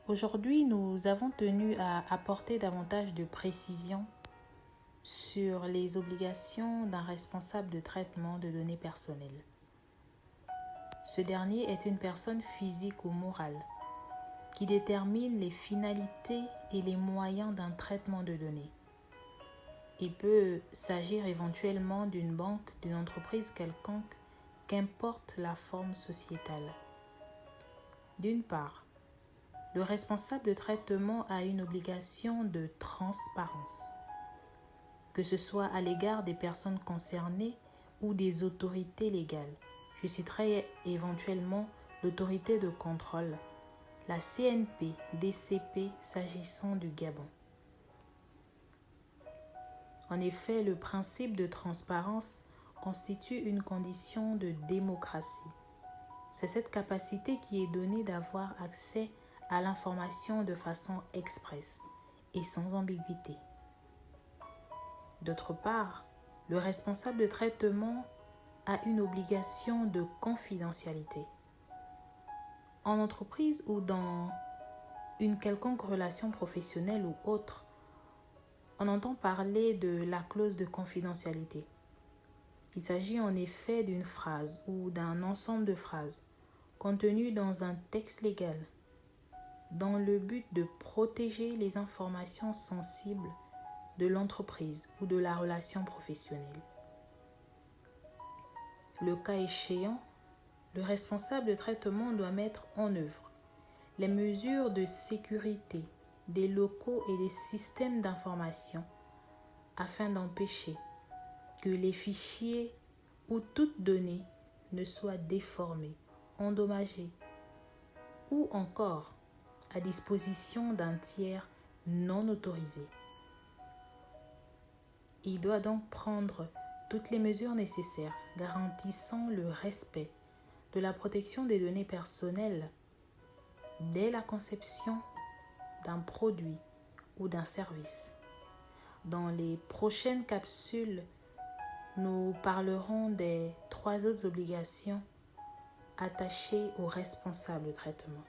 Aujourd'hui, nous avons tenu à apporter davantage de précision sur les obligations d'un responsable de traitement de données personnelles. Ce dernier est une personne physique ou morale qui détermine les finalités et les moyens d'un traitement de données. Il peut s'agir éventuellement d'une banque, d'une entreprise quelconque, qu'importe la forme sociétale. D'une part, le responsable de traitement a une obligation de transparence, que ce soit à l'égard des personnes concernées ou des autorités légales. Je citerai éventuellement l'autorité de contrôle, la CNP, DCP s'agissant du Gabon. En effet, le principe de transparence constitue une condition de démocratie. C'est cette capacité qui est donnée d'avoir accès à l'information de façon expresse et sans ambiguïté. D'autre part, le responsable de traitement a une obligation de confidentialité. En entreprise ou dans une quelconque relation professionnelle ou autre, on entend parler de la clause de confidentialité. Il s'agit en effet d'une phrase ou d'un ensemble de phrases contenues dans un texte légal dans le but de protéger les informations sensibles de l'entreprise ou de la relation professionnelle. Le cas échéant, le responsable de traitement doit mettre en œuvre les mesures de sécurité des locaux et des systèmes d'information afin d'empêcher que les fichiers ou toute donnée ne soient déformés, endommagés ou encore à disposition d'un tiers non autorisé. Il doit donc prendre toutes les mesures nécessaires garantissant le respect de la protection des données personnelles dès la conception d'un produit ou d'un service. Dans les prochaines capsules, nous parlerons des 3 autres obligations attachées au responsable de traitement.